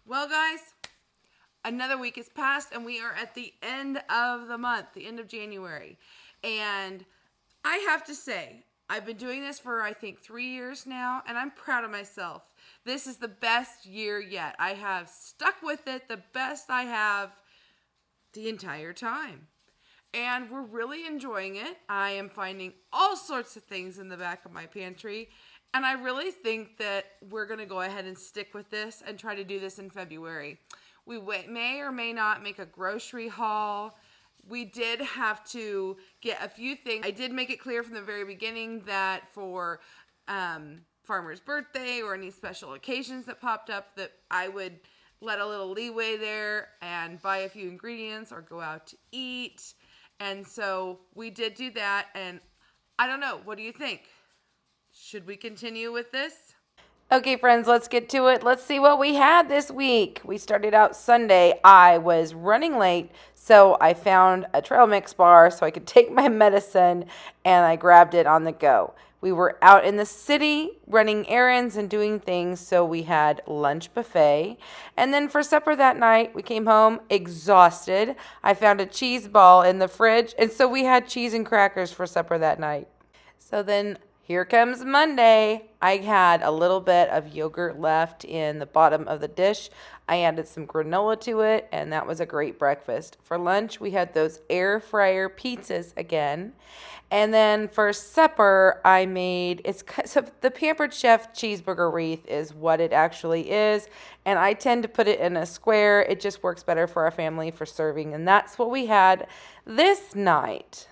Well, guys, another week has passed and we are at the end of the month, the end of January. And I have to say, I've been doing this for I think 3 years now, and I'm proud of myself. This is the best year yet. I have stuck with it the best I have the entire time. And we're really enjoying it. I am finding all sorts of things in the back of my pantry. And I really think that we're going to go ahead and stick with this and try to do this in February. We may or may not make a grocery haul. We did have to get a few things. I did make it clear from the very beginning that for farmer's birthday or any special occasions that popped up, that I would let a little leeway there and buy a few ingredients or go out to eat. And so we did do that. And I don't know. What do you think? Should we continue with this? Okay, friends, let's get to it. Let's see what we had this week. We started out Sunday. I was running late, so I found a trail mix bar so I could take my medicine, and I grabbed it on the go. We were out in the city running errands and doing things, so we had lunch buffet. And then for supper that night, we came home exhausted. I found a cheese ball in the fridge, and so we had cheese and crackers for supper that night. So then here comes Monday. I had a little bit of yogurt left in the bottom of the dish. I added some granola to it, and that was a great breakfast. For lunch, we had those air fryer pizzas again. And then for supper, I made so the Pampered Chef cheeseburger wreath is what it actually is, and I tend to put it in a square. It just works better for our family for serving, and that's what we had this night.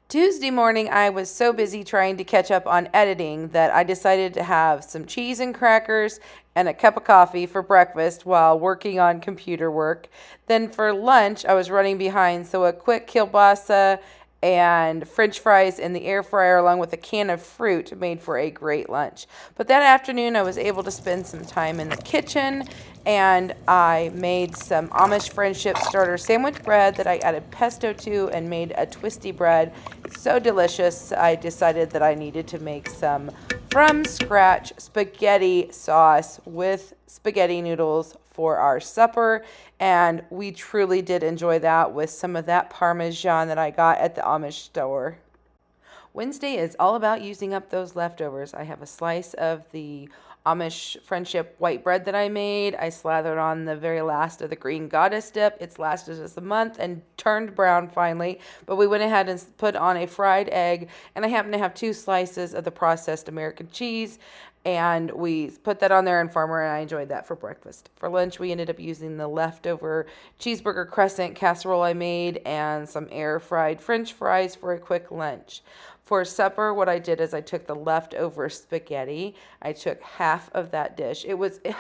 Tuesday morning, I was so busy trying to catch up on editing that I decided to have some cheese and crackers and a cup of coffee for breakfast while working on computer work. Then for lunch, I was running behind, so a quick kielbasa and french fries in the air fryer along with a can of fruit made for a great lunch. But that afternoon I was able to spend some time in the kitchen, and I made some Amish friendship starter sandwich bread that I added pesto to and made a twisty bread. So delicious, I decided that I needed to make some from scratch spaghetti sauce with spaghetti noodles for our supper, and we truly did enjoy that with some of that Parmesan that I got at the Amish store. Wednesday is all about using up those leftovers. I have a slice of the Amish Friendship white bread that I made. I slathered on the very last of the green goddess dip. It's lasted us a month and turned brown finally, but we went ahead and put on a fried egg, and I happen to have 2 slices of the processed American cheese, and we put that on there in Farmer, and I enjoyed that for breakfast. For lunch, we ended up using the leftover cheeseburger crescent casserole I made and some air fried french fries for a quick lunch. For supper, what I did is I took the leftover spaghetti. I took half of that dish.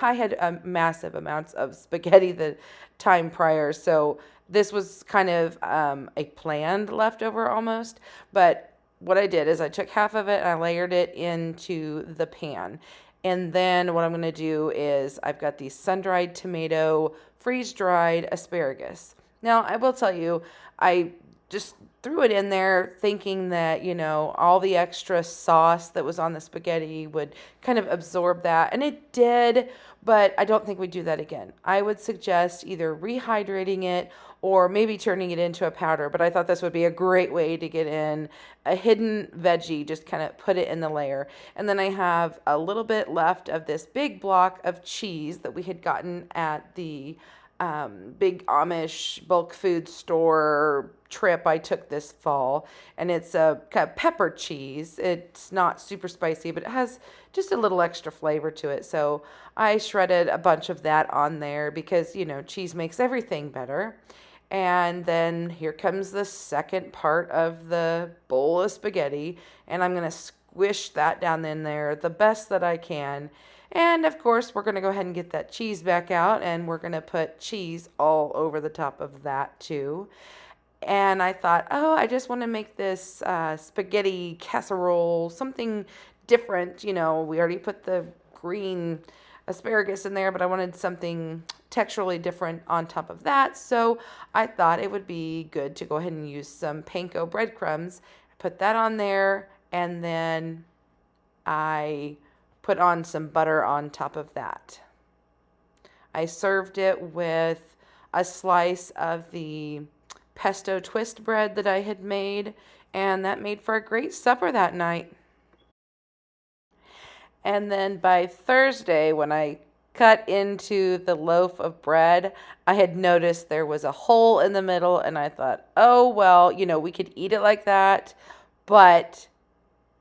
I had massive amounts of spaghetti the time prior, so this was kind of a planned leftover almost. But what I did is I took half of it and I layered it into the pan. And then what I'm going to do is I've got the sun-dried tomato, freeze-dried asparagus. Now, I will tell you, I just threw it in there thinking that, all the extra sauce that was on the spaghetti would kind of absorb that. And it did, but I don't think we'd do that again. I would suggest either rehydrating it or maybe turning it into a powder. But I thought this would be a great way to get in a hidden veggie, just kind of put it in the layer. And then I have a little bit left of this big block of cheese that we had gotten at the big Amish bulk food store trip I took this fall, and it's a kind of pepper cheese. It's not super spicy, but it has just a little extra flavor to it. So I shredded a bunch of that on there because, cheese makes everything better. And then here comes the second part of the bowl of spaghetti, and I'm going to squish that down in there the best that I can. And of course, we're going to go ahead and get that cheese back out, and we're going to put cheese all over the top of that too. And I thought, I just want to make this spaghetti casserole something different. We already put the green asparagus in there, but I wanted something texturally different on top of that. So I thought it would be good to go ahead and use some panko breadcrumbs. Put that on there, and then I put on some butter on top of that. I served it with a slice of the pesto twist bread that I had made, and that made for a great supper that night. And then by Thursday, when I cut into the loaf of bread, I had noticed there was a hole in the middle, and I thought, oh, well, we could eat it like that, but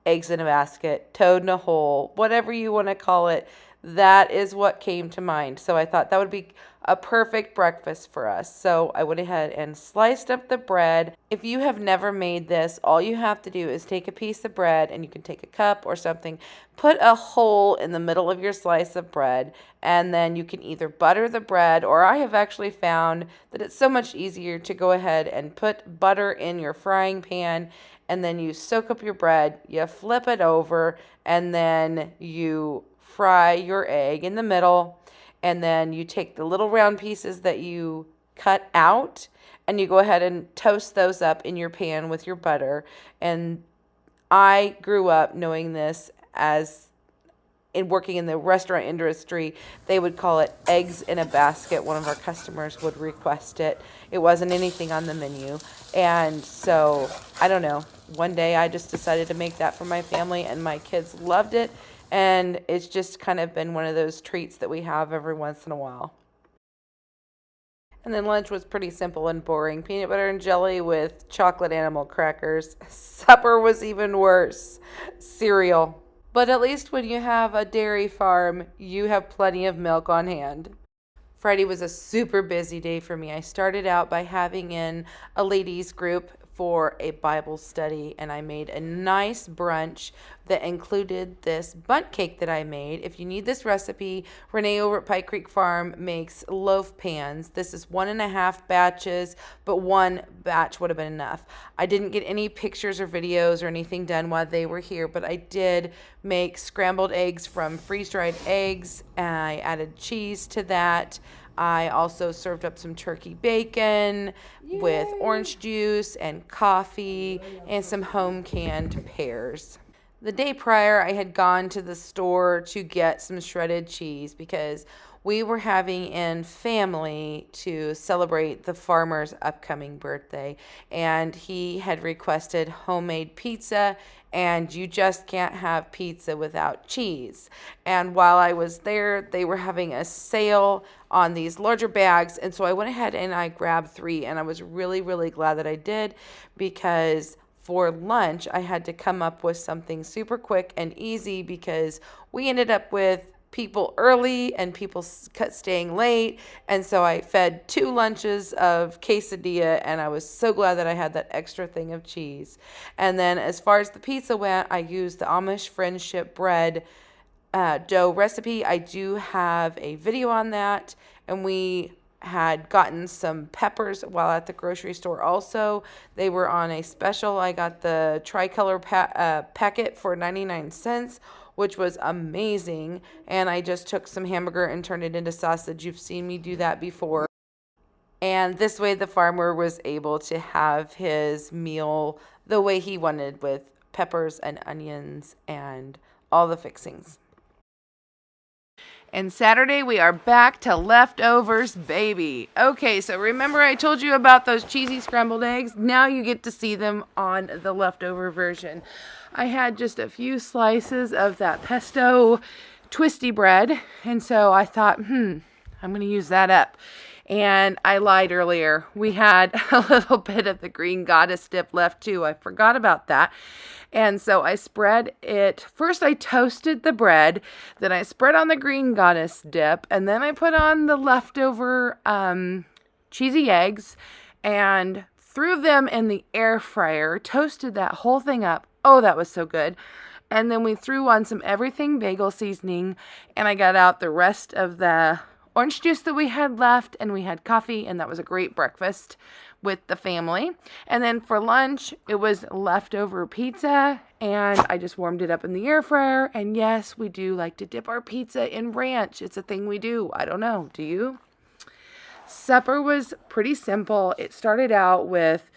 eggs in a basket, toad in a hole, whatever you want to call it, that is what came to mind. So I thought that would be a perfect breakfast for us. So I went ahead and sliced up the bread. If you have never made this, all you have to do is take a piece of bread, and you can take a cup or something, put a hole in the middle of your slice of bread, and then you can either butter the bread, or I have actually found that it's so much easier to go ahead and put butter in your frying pan, and then you soak up your bread, you flip it over, and then you fry your egg in the middle, and then you take the little round pieces that you cut out, and you go ahead and toast those up in your pan with your butter. And I grew up knowing this as in working in the restaurant industry, they would call it eggs in a basket. One of our customers would request it. It wasn't anything on the menu. And so, I don't know, one day I just decided to make that for my family, and my kids loved it. And it's just kind of been one of those treats that we have every once in a while. And then lunch was pretty simple and boring. Peanut butter and jelly with chocolate animal crackers. Supper was even worse. Cereal. But at least when you have a dairy farm, you have plenty of milk on hand. Friday was a super busy day for me. I started out by having in a ladies group for a Bible study, and I made a nice brunch that included this bundt cake that I made. If you need this recipe, Renee over at Pike Creek Farm makes loaf pans. This is 1.5 batches, but one batch would have been enough. I didn't get any pictures or videos or anything done while they were here, but I did make scrambled eggs from freeze-dried eggs, and I added cheese to that. I also served up some turkey bacon with orange juice and coffee and some home canned pears. The day prior, I had gone to the store to get some shredded cheese because we were having in family to celebrate the farmer's upcoming birthday, and he had requested homemade pizza, and you just can't have pizza without cheese. And while I was there, they were having a sale on these larger bags, and so I went ahead and I grabbed 3, and I was really, really glad that I did, because for lunch, I had to come up with something super quick and easy because we ended up with people early and people staying late. And so I fed 2 lunches of quesadilla, and I was so glad that I had that extra thing of cheese. And then as far as the pizza went, I used the Amish Friendship bread dough recipe. I do have a video on that, and we had gotten some peppers while at the grocery store also. They were on a special. I got the tricolor packet for 99 cents, which was amazing. And I just took some hamburger and turned it into sausage. You've seen me do that before. And this way the farmer was able to have his meal the way he wanted, with peppers and onions and all the fixings. And Saturday, we are back to leftovers, baby. Okay, so remember I told you about those cheesy scrambled eggs? Now you get to see them on the leftover version. I had just a few slices of that pesto twisty bread, and so I thought, I'm going to use that up. And I lied earlier. We had a little bit of the green goddess dip left too. I forgot about that. And so I spread it. First I toasted the bread, then I spread on the green goddess dip, and then I put on the leftover cheesy eggs and threw them in the air fryer, toasted that whole thing up. Oh, that was so good. And then we threw on some everything bagel seasoning, and I got out the rest of the orange juice that we had left, and we had coffee, and that was a great breakfast with the family. And then for lunch, it was leftover pizza, and I just warmed it up in the air fryer. And yes, we do like to dip our pizza in ranch. It's a thing we do. I don't know. Do you? Supper was pretty simple. It started out with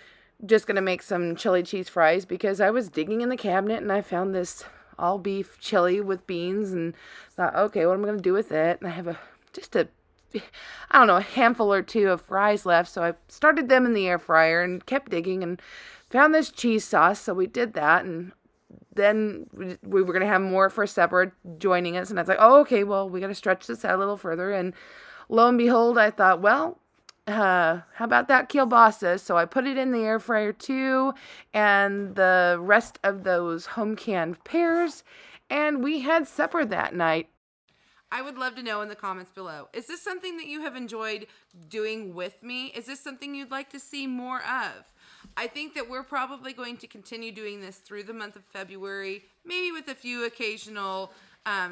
just going to make some chili cheese fries because I was digging in the cabinet and I found this all beef chili with beans and thought, okay, what am I going to do with it? And I have just a I don't know, a handful or two of fries left. So I started them in the air fryer and kept digging and found this cheese sauce. So we did that, and then we were going to have more for supper joining us. And I was like, oh, okay, well, we got to stretch this out a little further. And lo and behold, I thought, well, how about that kielbasa? So I put it in the air fryer too, and the rest of those home canned pears, and we had supper that night. I would love to know in the comments below. Is this something that you have enjoyed doing with me? Is this something you'd like to see more of? I think that we're probably going to continue doing this through the month of February, maybe with a few occasional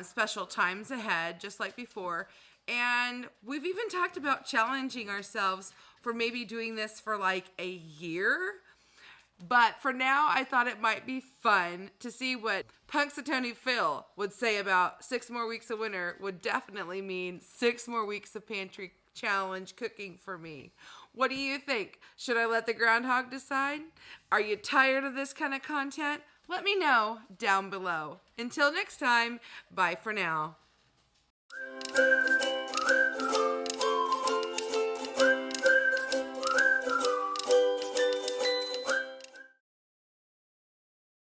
special times ahead, just like before. And we've even talked about challenging ourselves for maybe doing this for like a year. But for now, I thought it might be fun to see what Punxsutawney Phil would say about 6 more weeks of winter would definitely mean 6 more weeks of pantry challenge cooking for me. What do you think? Should I let the groundhog decide? Are you tired of this kind of content? Let me know down below. Until next time, bye for now.